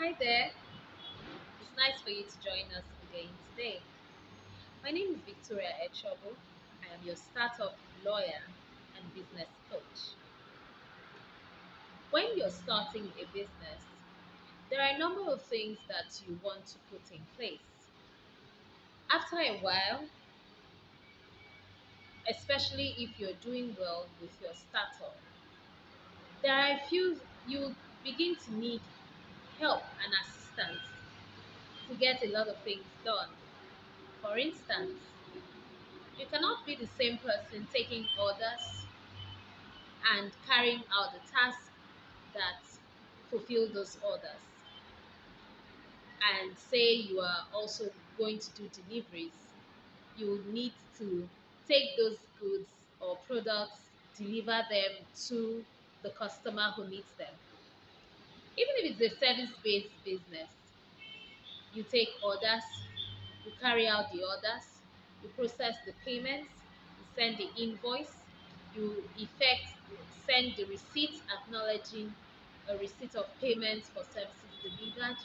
Hi there, it's nice for you to join us again today. My name is Victoria Echobo. I am your startup lawyer and business coach. When you're starting a business, there are a number of things that you want to put in place. After a while, especially if you're doing well with your startup, there are a few you begin to need help and assistance to get a lot of things done. For instance, you cannot be the same person taking orders and carrying out the tasks that fulfill those orders. And say you are also going to do deliveries, you will need to take those goods or products, deliver them to the customer who needs them. Even if it's a service based business, you take orders, you carry out the orders, you process the payments, you send the invoice, you effect send the receipt acknowledging a receipt of payments for services delivered.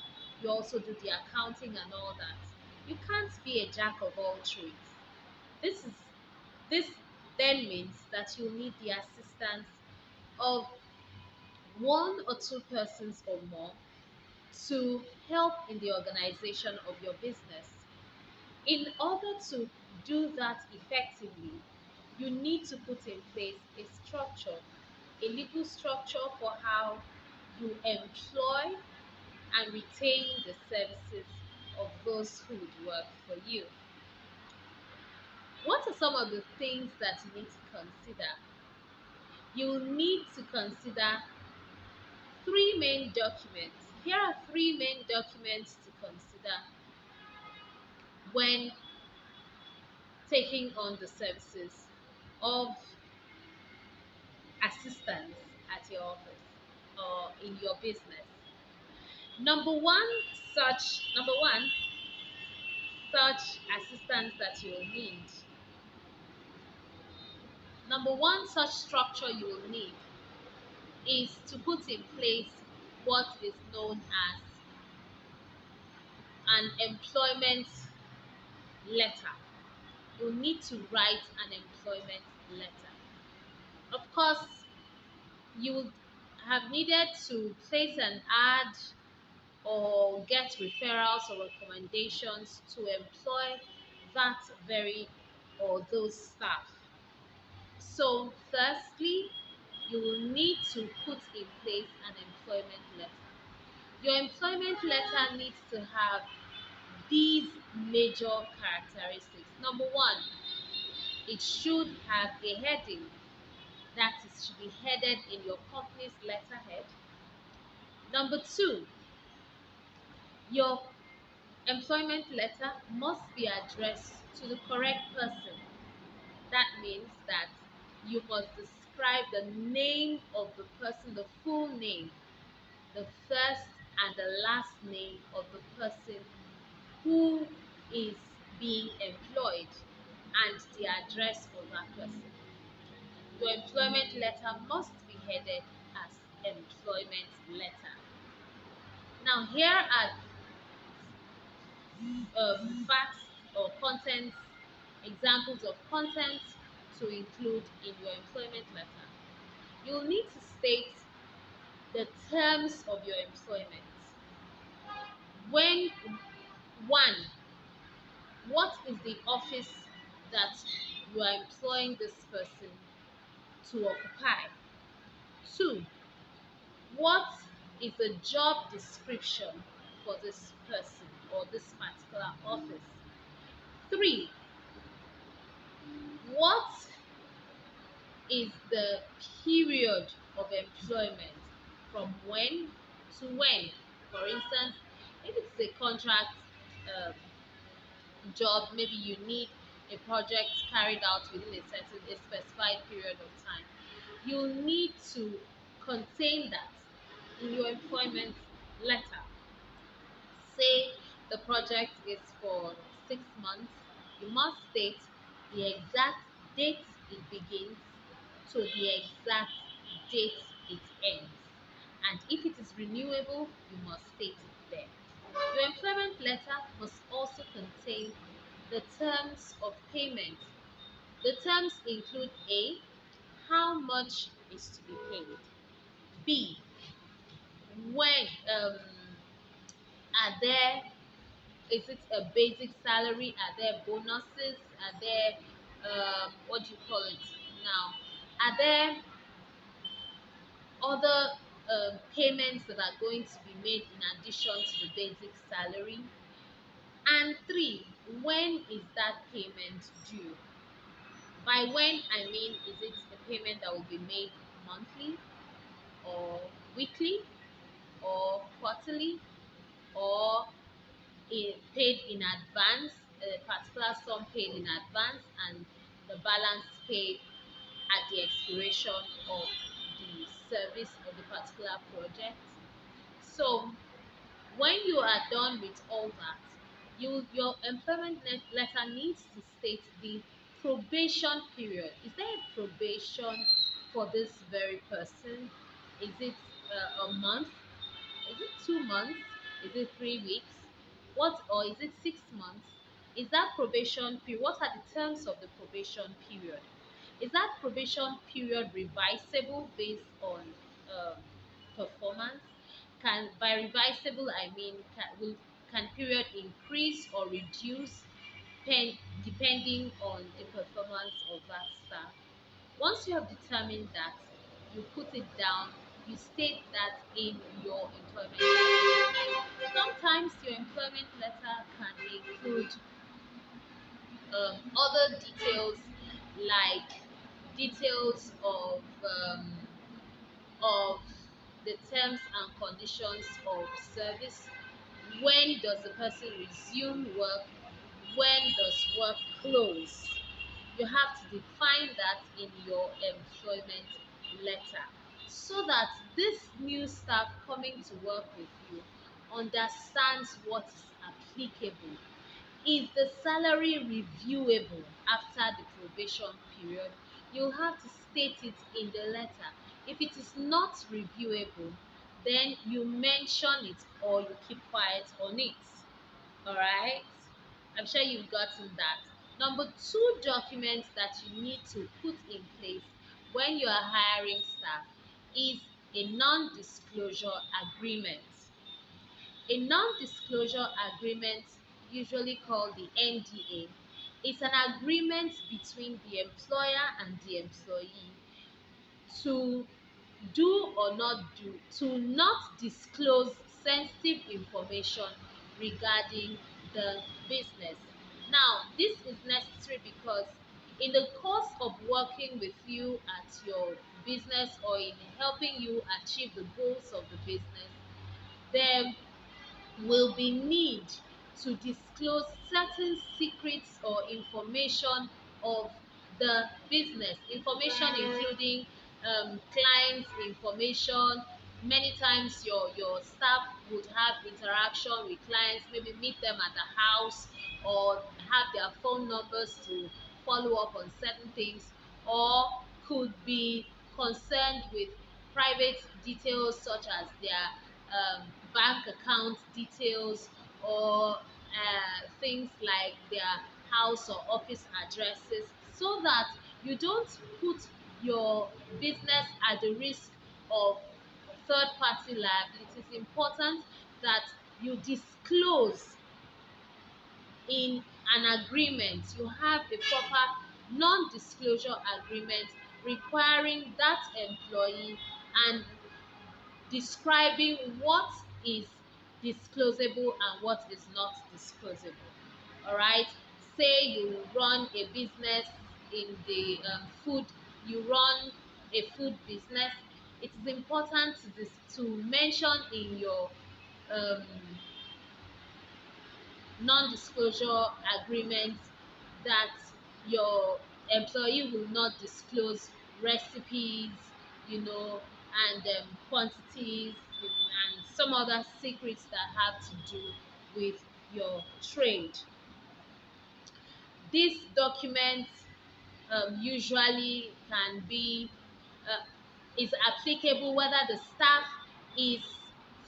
You also do the accounting and all that. You can't be a jack of all trades. This is this then means that you need the assistance of one or two persons or more to help in the organization of your business. In order to do that effectively, you need to put in place a structure, a legal structure for how you employ and retain the services of those who would work for you. What are some of the things that you need to consider? You need to consider three main documents. Here are three main documents to consider when taking on the services of assistance at your office or in your business. Number one, such assistance that you will need. Number one, such structure you will need is to put in place what is known as an employment letter. You'll need to write an employment letter. Of course, you would have needed to place an ad or get referrals or recommendations to employ that very or those staff. So, firstly, you will need to put in place an employment letter. Your employment letter needs to have these major characteristics. Number one, it should have a heading that is should be headed in your company's letterhead. Number two, your employment letter must be addressed to the correct person. That means that you must describe the name of the person, the full name, the first and the last name of the person who is being employed and the address of that person. Your employment letter must be headed as employment letter. Now, here are facts or contents, examples of content to include in your employment letter. You'll need to state the terms of your employment. When one, what is the office that you are employing this person to occupy? Two, what is the job description for this person or this particular office? Three, what is the period of employment from when to when? For instance, if it's a contract um, job, maybe you need a project carried out within a specified period of time. You need to contain that in your employment letter. Say the project is for 6 months, you must state the exact date it begins to the exact date it ends. and if it is renewable, you must state it there. Your employment letter must also contain the terms of payment. The terms include A. How much is to be paid? B. When are there is it a basic salary? Are there bonuses? Are there what do you call it now? Are there other payments that are going to be made in addition to the basic salary? And three, when is that payment due? By when, I mean, is it a payment that will be made monthly or weekly or quarterly or paid in advance, a particular sum paid in advance and the balance paid at the expiration of the service of the particular project? So when you are done with all that, your employment letter needs to state the probation period. Is there a probation for this very person? Is it a month? Is it 2 months? Is it 3 weeks? What, or is it 6 months? Is that probation period? What are the terms of the probation period? Is that probation period revisable based on um, performance? Can by revisable I mean can period increase or reduce depending on the performance of that staff? Once you have determined that, you put it down, you state that in your employment letter. Sometimes your employment letter can include other details like details of the terms and conditions of service. When does the person resume work? When does work close? You have to define that in your employment letter so that this new staff coming to work with you understands what is applicable. Is the salary reviewable after the probation period? You'll have to state it in the letter. If it is not reviewable, then you mention it or you keep quiet on it. All right, I'm sure you've gotten that. Number two document that you need to put in place when you are hiring staff is a non-disclosure agreement. A non-disclosure agreement, usually called the NDA, is an agreement between the employer and the employee to do or not do, to not disclose sensitive information regarding the business. Now, this is necessary because in the course of working with you at your business or in helping you achieve the goals of the business, there will be need to disclose certain secrets or information of the business, information including clients information. Many times your staff would have interaction with clients, maybe meet them at the house or have their phone numbers to follow up on certain things, or could be concerned with private details such as their bank account details or things like their house or office addresses, so that you don't put your business at the risk of third party liability. It is important that you disclose in an agreement. You have a proper non-disclosure agreement requiring that employee and describing what is disclosable and what is not disclosable. All right. Say you run a business in the food, you run a food business. It is important to mention in your um, non-disclosure agreement that your employee will not disclose recipes, and quantities and some other secrets that have to do with your trade. These documents usually can be is applicable whether the staff is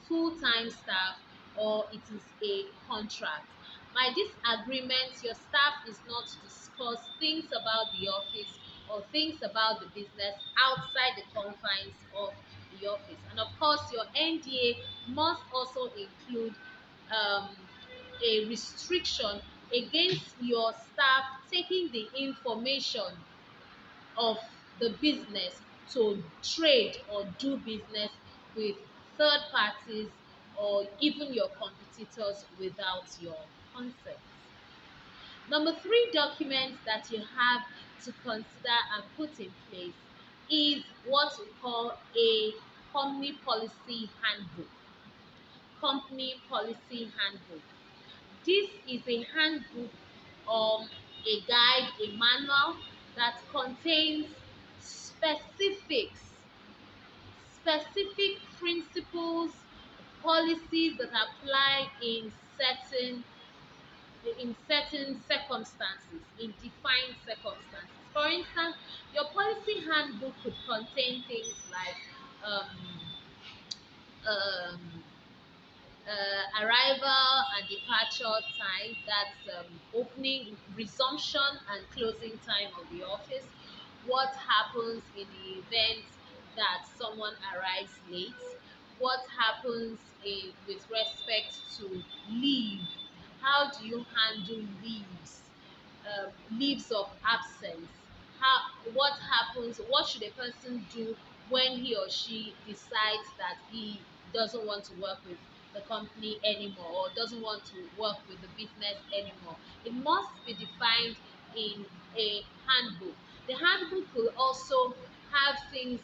full-time staff or it is a contract. By this agreement, your staff is not to discuss things about the office or things about the business outside the confines of the office. And of course, your NDA must also include um, a restriction against your staff taking the information of the business to trade or do business with third parties or even your competitors without your consent. Number three document that you have to consider and put in place is what we call a company policy handbook. Company policy handbook. This is a handbook, a guide, a manual that contains specifics, specific principles, policies that apply in certain circumstances, in defined circumstances. For instance, your policy handbook could contain things like um, um, arrival and departure time, that's opening, resumption and closing time of the office, what happens in the event that someone arrives late, what happens with respect to leave, how do you handle leaves of absence, what happens, what should a person do when he or she decides that he doesn't want to work with the company anymore or doesn't want to work with the business anymore. It must be defined in a handbook. The handbook will also have things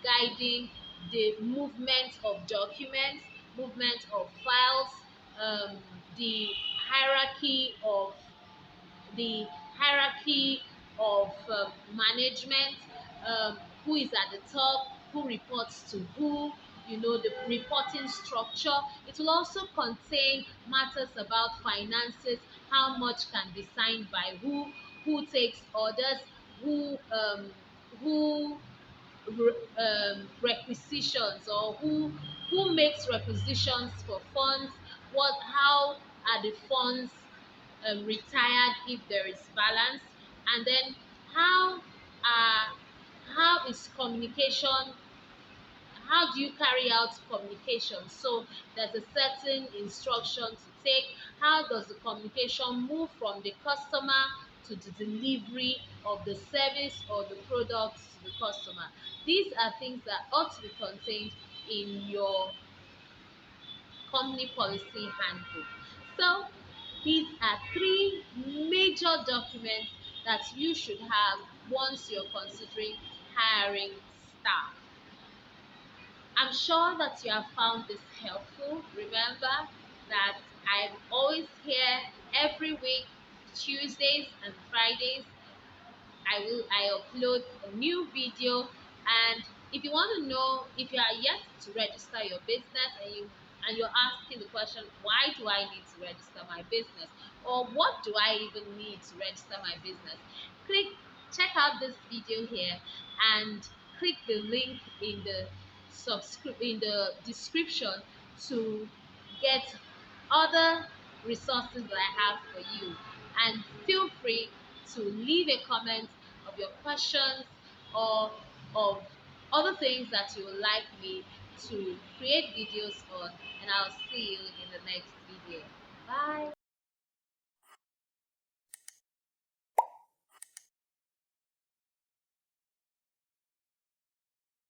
guiding the movement of documents, movement of files, um, the hierarchy of the hierarchy of management, who is at the top, who reports to who, the reporting structure. It will also contain matters about finances, how much can be signed by who takes orders, who requisitions, or who makes requisitions for funds, how are the funds retired if there is balance, and then how are how is communication, how do you carry out communication. So there's a certain instruction to take. How does the communication move from the customer to the delivery of the service or the product to the customer? These are things that ought to be contained in your company policy handbook. So these are three major documents that you should have once you're considering hiring staff. I'm sure that you have found this helpful. Remember that I'm always here every week, Tuesdays and Fridays. I upload a new video, and if you want to know if you are yet to register your business and you're asking the question, why do I need to register my business, or what do I even need to register my business, check out this video here and click the link in the description to get other resources that I have for you. And feel free to leave a comment of your questions or of other things that you would like me to create videos on, and I'll see you in the next video.